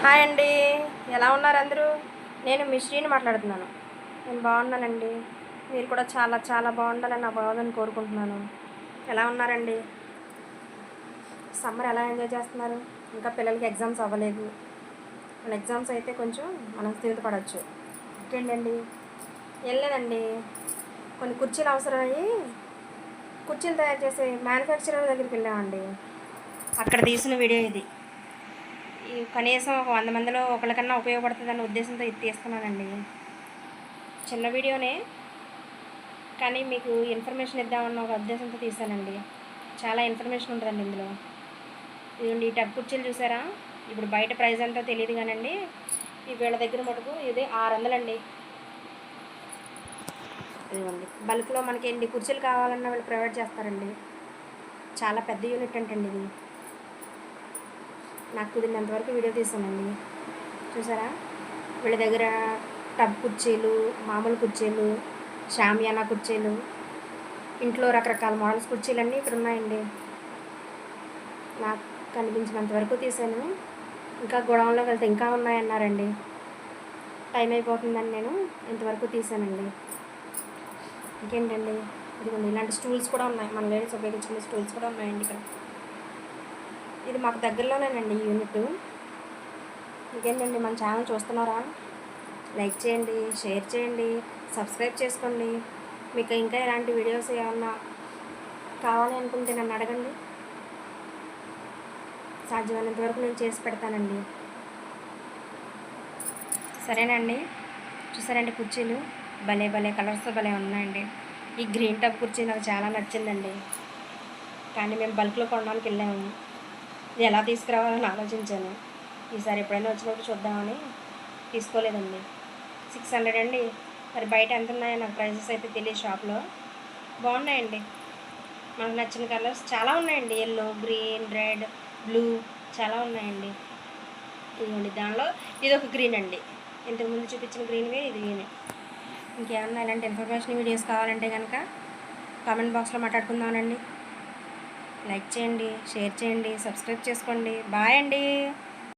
Hi అండి. ఎలా ఉన్నారు అందరూ? నేను మీ శ్రీని మాట్లాడుతున్నాను. నేను బాగున్నానండి. మీరు కూడా చాలా చాలా బాగుండాలని నా బాగుందని కోరుకుంటున్నాను. ఎలా ఉన్నారండి? సమ్మర్ ఎలా ఎంజాయ్ చేస్తున్నారు? ఇంకా పిల్లలకి ఎగ్జామ్స్ అవ్వలేదు. మన ఎగ్జామ్స్ అయితే కొంచెం మనం స్థిమిత పడవచ్చు. ఇంకేంటండి? ఏం లేదండి, కొన్ని కుర్చీలు అవసరమయ్యి కుర్చీలు తయారు చేసే మ్యానుఫ్యాక్చరర్ దగ్గరికి వెళ్ళామండి. అక్కడ తీసిన వీడియో ఇది. కనీసం ఒక 100 మందిలో ఒకరికన్నా ఉపయోగపడుతుందన్న ఉద్దేశంతో ఇది తీస్తున్నానండి. చిన్న వీడియోనే, కానీ మీకు ఇన్ఫర్మేషన్ ఇద్దామన్న ఒక ఉద్దేశంతో తీసానండి. చాలా ఇన్ఫర్మేషన్ ఉంటుందండి ఇందులో. ఇదిగోండి, ఈ టబ్ కుర్చీలు చూసారా? ఇప్పుడు బయట ప్రైస్ ఎంతో తెలియదు కానండి, ఈ వీళ్ళ దగ్గర మటుకు ఇది 600 అండి. ఇదిగోండి, బల్క్లో మనకి ఎన్ని కుర్చీలు కావాలన్నా వీళ్ళు ప్రొవైడ్ చేస్తారండి. చాలా పెద్ద యూనిట్ అంటండి ఇది. నాకు కుదిరినంతవరకు వీడియో తీసానండి. చూసారా? వీళ్ళ దగ్గర టబ్ కుర్చీలు, మామూలు కుర్చీలు, షామియానా కుర్చీలు, ఇంట్లో రకరకాల మోడల్స్ కుర్చీలన్నీ ఇక్కడ ఉన్నాయండి. నాకు కనిపించినంత వరకు తీసాను. ఇంకా గోడౌన్లోకి వెళ్తే ఇంకా ఉన్నాయన్నారండి. టైం అయిపోతుందని నేను ఇంతవరకు తీసానండి. ఇంకేంటండి? ఇదిగోండి, ఇలాంటి స్టూల్స్ కూడా ఉన్నాయి. మన లేడీస్ ఉపయోగించుకునే స్టూల్స్ కూడా ఉన్నాయండి ఇక్కడ. ఇది మాకు దగ్గరలోనేనండి ఈ యూనిట్. ఇంకేంటండి, మన ఛానల్ చూస్తున్నారా? లైక్ చేయండి, షేర్ చేయండి, సబ్స్క్రైబ్ చేసుకోండి. మీకు ఇంకా ఇలాంటి వీడియోస్ ఏమన్నా కావాలి అనుకుంటే నన్ను అడగండి. సాధ్యమైనంత వరకు నేను చేసి పెడతానండి. సరేనండి. చూసారండి కుర్చీలు? భలే భలే కలర్స్ భలే ఉన్నాయండి. ఈ గ్రీన్ టబ్ కుర్చీ నాకు చాలా నచ్చిందండి, కానీ మేము బల్క్లో కొనడానికి వెళ్ళాము. ఇది ఎలా తీసుకురావాలని ఆలోచించాను. ఈసారి ఎప్పుడైనా వచ్చినప్పుడు చూద్దామని తీసుకోలేదండి. 600 అండి. మరి బయట ఎంత ఉన్నాయో నాకు ప్రైజెస్ అయితే తెలియదు. షాప్లో బాగున్నాయండి. మనకు నచ్చిన కలర్స్ చాలా ఉన్నాయండి. ఎల్లో, గ్రీన్, రెడ్, బ్లూ చాలా ఉన్నాయండి. ఇదిగోండి, దానిలో ఇది ఒక గ్రీన్ అండి. ఇంతకుముందు చూపించిన గ్రీన్వే ఇది గ్రీన్. ఇంకేమన్నా ఇలాంటి ఇన్ఫర్మేషన్ వీడియోస్ కావాలంటే కనుక కామెంట్ బాక్స్లో మాట్లాడుకుందామనండి. లైక్ చేయండి, షేర్ చేయండి, సబ్స్క్రైబ్ చేసుకోండి. బాయ్ అండి.